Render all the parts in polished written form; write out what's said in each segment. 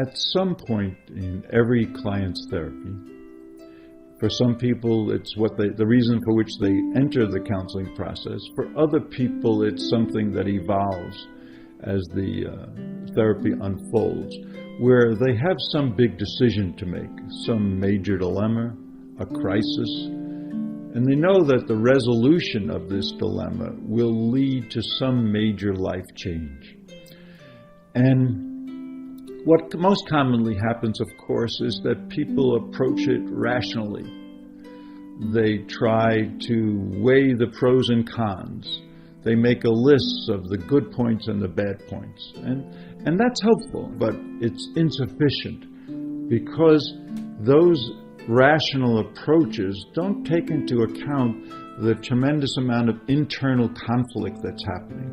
at some point in every client's therapy, for some people it's the reason for which they enter the counseling process. For other people it's something that evolves as the therapy unfolds, where they have some big decision to make, some major dilemma, a crisis, and they know that the resolution of this dilemma will lead to some major life change. And what most commonly happens, of course, is that people approach it rationally. They try to weigh the pros and cons. They make a list of the good points and the bad points. And that's helpful, but it's insufficient because those rational approaches don't take into account the tremendous amount of internal conflict that's happening.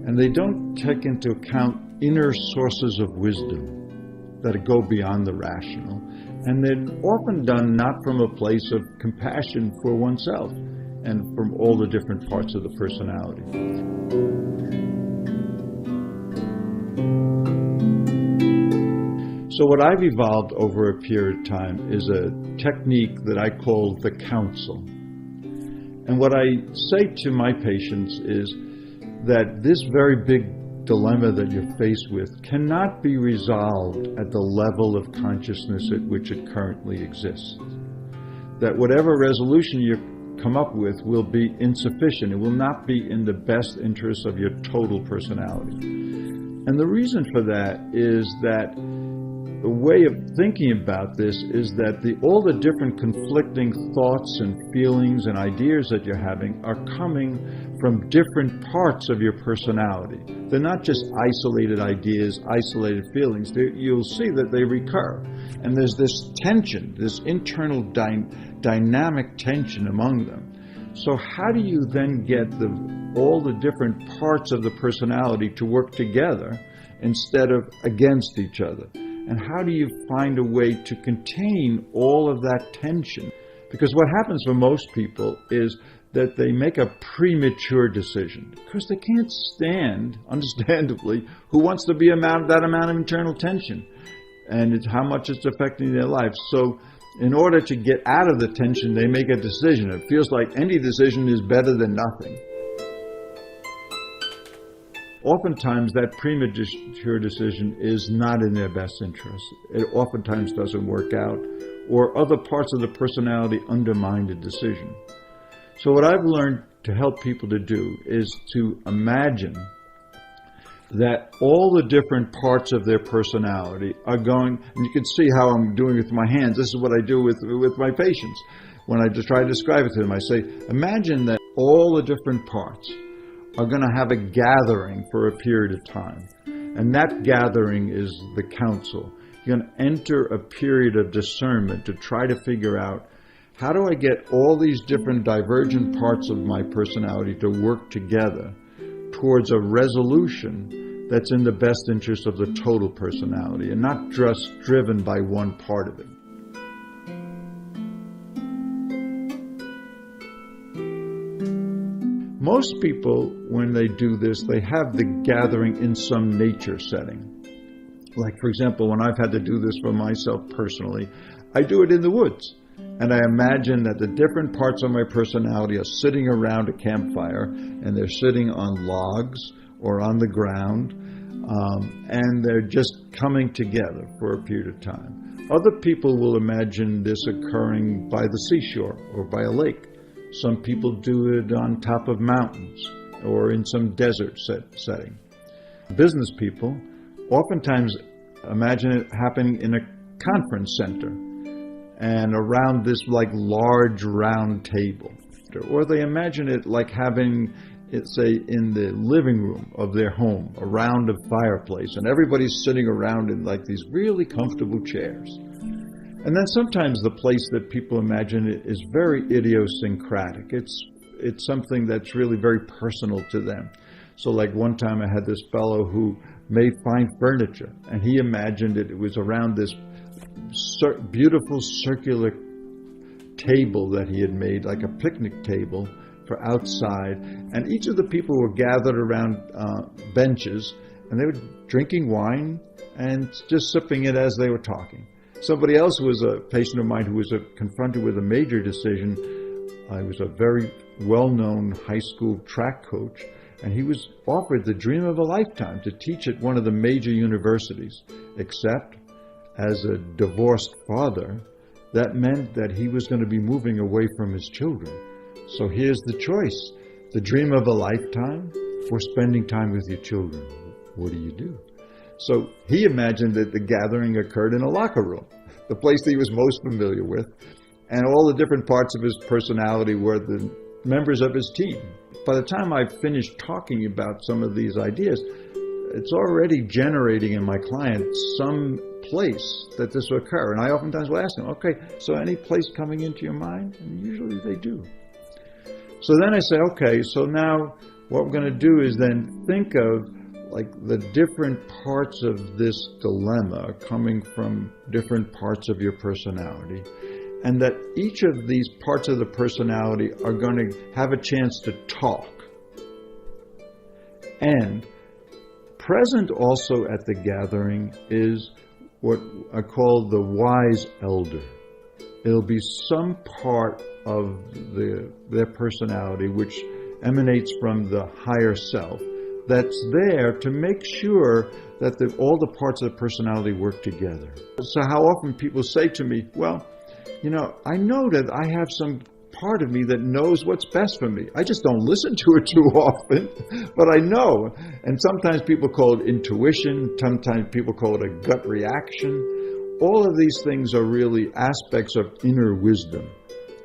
And they don't take into account inner sources of wisdom that go beyond the rational. And they're often done not from a place of compassion for oneself and from all the different parts of the personality. So what I've evolved over a period of time is a technique that I call the counsel. And what I say to my patients is that this very big dilemma that you're faced with cannot be resolved at the level of consciousness at which it currently exists. That whatever resolution you come up with will be insufficient. It will not be in the best interest of your total personality. And the reason for that is that the way of thinking about this is that all the different conflicting thoughts and feelings and ideas that you're having are coming from different parts of your personality. They're not just isolated ideas, isolated feelings. You'll see that they recur. And there's this tension, this internal dynamic tension among them. So how do you then get all the different parts of the personality to work together instead of against each other? And how do you find a way to contain all of that tension? Because what happens for most people is that they make a premature decision because they can't stand, understandably, who wants to be that amount of internal tension and it's how much it's affecting their life. So in order to get out of the tension, they make a decision. It feels like any decision is better than nothing. Oftentimes, that premature decision is not in their best interest. It oftentimes doesn't work out, or other parts of the personality undermine the decision. So what I've learned to help people to do is to imagine that all the different parts of their personality are going, and you can see how I'm doing with my hands. This is what I do with my patients. When I just try to describe it to them, I say, imagine that all the different parts are going to have a gathering for a period of time. And that gathering is the counsel. You're going to enter a period of discernment to try to figure out, how do I get all these different divergent parts of my personality to work together towards a resolution that's in the best interest of the total personality and not just driven by one part of it. Most people, when they do this, they have the gathering in some nature setting. Like, for example, when I've had to do this for myself personally, I do it in the woods. And I imagine that the different parts of my personality are sitting around a campfire, and they're sitting on logs or on the ground, and they're just coming together for a period of time. Other people will imagine this occurring by the seashore or by a lake. Some people do it on top of mountains or in some desert setting. Business people oftentimes imagine it happening in a conference center and around this large round table. Or they imagine it like having it, say, in the living room of their home, around a fireplace, and everybody's sitting around in these really comfortable chairs. And then sometimes the place that people imagine it is very idiosyncratic. It's something that's really very personal to them. So one time I had this fellow who made fine furniture, and he imagined it was around this beautiful circular table that he had made, like a picnic table for outside. And each of the people were gathered around benches, And they were drinking wine and just sipping it as they were talking. Somebody else was a patient of mine who was confronted with a major decision. I was a very well-known high school track coach, and he was offered the dream of a lifetime to teach at one of the major universities, except as a divorced father, that meant that he was going to be moving away from his children. So here's the choice: the dream of a lifetime or spending time with your children. What do? So he imagined that the gathering occurred in a locker room, the place that he was most familiar with, and all the different parts of his personality were the members of his team. By the time I finished talking about some of these ideas, it's already generating in my client some place that this will occur. And I oftentimes will ask them, okay, so any place coming into your mind? And usually they do. So then I say, okay, so now what we're going to do is then think of like the different parts of this dilemma coming from different parts of your personality, and that each of these parts of the personality are going to have a chance to talk. And present also at the gathering is what I call the wise elder. It'll be some part of their personality which emanates from the higher self that's there to make sure that all the parts of the personality work together. So how often people say to me, well, you know, I know that I have some part of me that knows what's best for me. I just don't listen to it too often, but I know. And sometimes people call it intuition, sometimes people call it a gut reaction. All of these things are really aspects of inner wisdom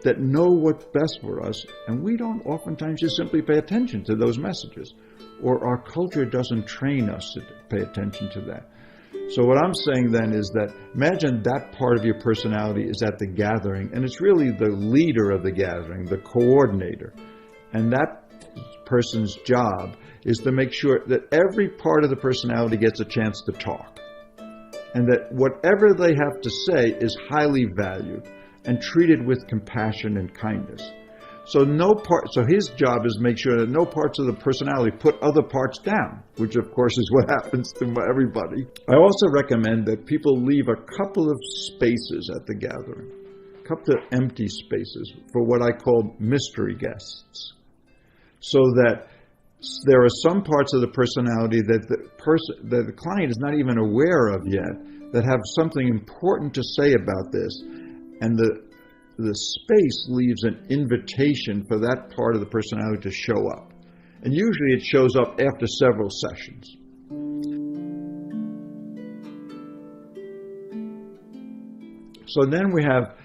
that know what's best for us, and we don't oftentimes just simply pay attention to those messages, or our culture doesn't train us to pay attention to that. So what I'm saying then is that imagine that part of your personality is at the gathering, and it's really the leader of the gathering, the coordinator. And that person's job is to make sure that every part of the personality gets a chance to talk, and that whatever they have to say is highly valued and treated with compassion and kindness. So his job is to make sure that no parts of the personality put other parts down, which of course is what happens to everybody. I also recommend that people leave a couple of spaces at the gathering, a couple of empty spaces for what I call mystery guests, so that there are some parts of the personality that the client is not even aware of yet that have something important to say about this, and the space leaves an invitation for that part of the personality to show up. And usually it shows up after several sessions. So then we have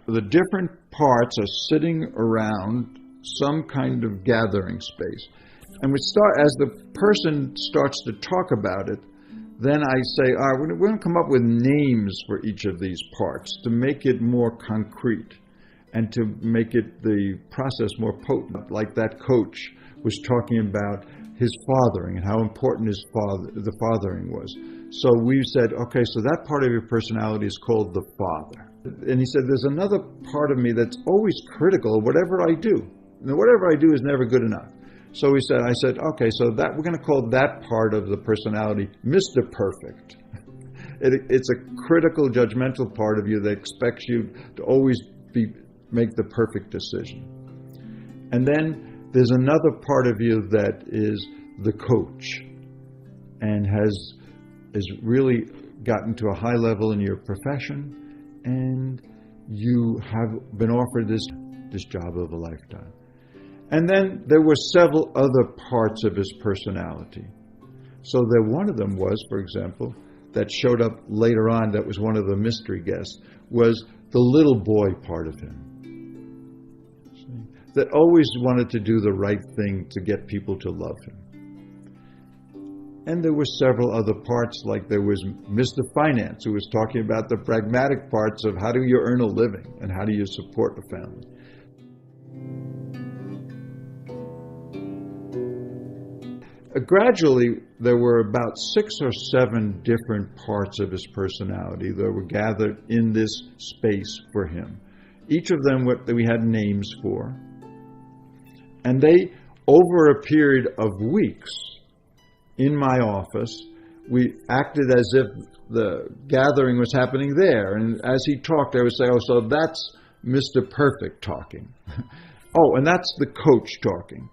the different parts are sitting around some kind of gathering space. And as the person starts to talk about it, then I say, all right, we're going to come up with names for each of these parts to make it more concrete and to make it the process more potent. Like that coach was talking about his fathering and how important the fathering was. So we said, okay, so that part of your personality is called the father. And he said, there's another part of me that's always critical of whatever I do. And whatever I do is never good enough. So I said, okay, so that we're going to call that part of the personality Mr. Perfect. It's a critical, judgmental part of you that expects you to always make the perfect decision. And then there's another part of you that is the coach and has really gotten to a high level in your profession, and you have been offered this job of a lifetime. And then there were several other parts of his personality. So one of them was, for example, that showed up later on, that was one of the mystery guests, was the little boy part of him. That always wanted to do the right thing to get people to love him. And there were several other parts, like there was Mr. Finance, who was talking about the pragmatic parts of how do you earn a living and how do you support a family. Gradually, there were about 6 or 7 different parts of his personality that were gathered in this space for him. Each of them we had names for. And they, over a period of weeks, in my office. We acted as if the gathering was happening there. And as he talked, I would say, oh, so that's Mr. Perfect talking. Oh, and that's the coach talking.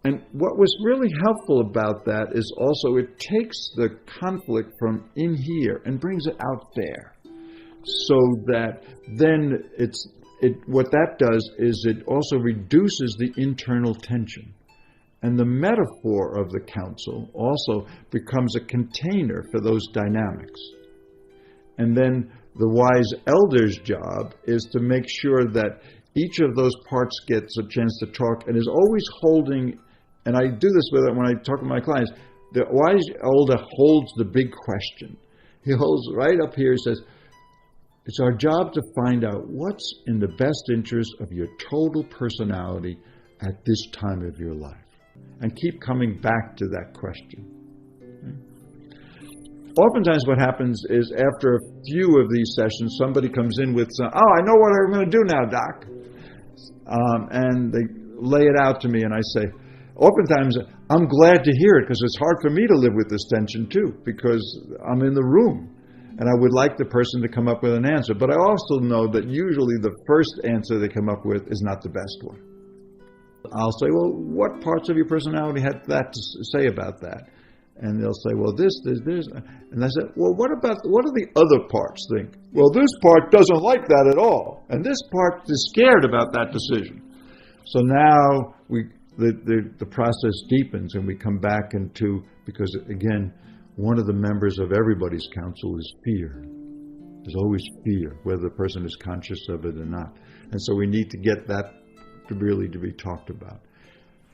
And what was really helpful about that is also it takes the conflict from in here and brings it out there. So that then what that does is it also reduces the internal tension. And the metaphor of the council also becomes a container for those dynamics. And then the wise elder's job is to make sure that each of those parts gets a chance to talk and is always holding, and I do this with it when I talk to my clients, the wise elder holds the big question. He holds right up here, he says, it's our job to find out what's in the best interest of your total personality at this time of your life. And keep coming back to that question. Oftentimes what happens is after a few of these sessions, somebody comes in with, oh, I know what I'm going to do now, Doc. And they lay it out to me, and I say, oftentimes, I'm glad to hear it, because it's hard for me to live with this tension too, because I'm in the room. And I would like the person to come up with an answer. But I also know that usually the first answer they come up with is not the best one. I'll say, well, what parts of your personality had that to say about that? And they'll say, well, this. And I say, well, what do the other parts think? Well, this part doesn't like that at all. And this part is scared about that decision. So now the process deepens and we come back into, because again, one of the members of everybody's council is fear. There's always fear, whether the person is conscious of it or not. And so we need to get that to be talked about.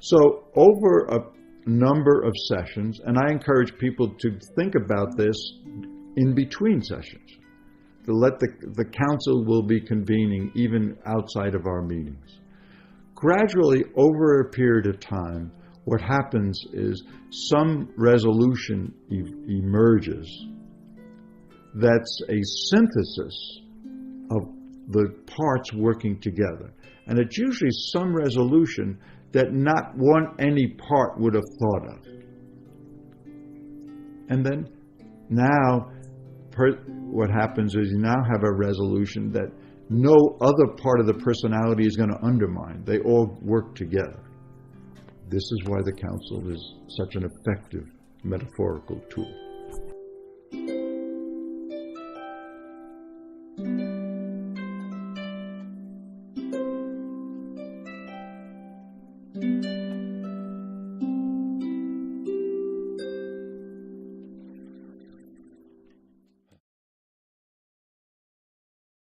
So over a number of sessions, and I encourage people to think about this in between sessions, to let the council will be convening even outside of our meetings. Gradually, over a period of time, what happens is some resolution emerges that's a synthesis of the parts working together. And it's usually some resolution that not any part would have thought of. And then now what happens is you now have a resolution that no other part of the personality is going to undermine. They all work together. This is why the council is such an effective metaphorical tool.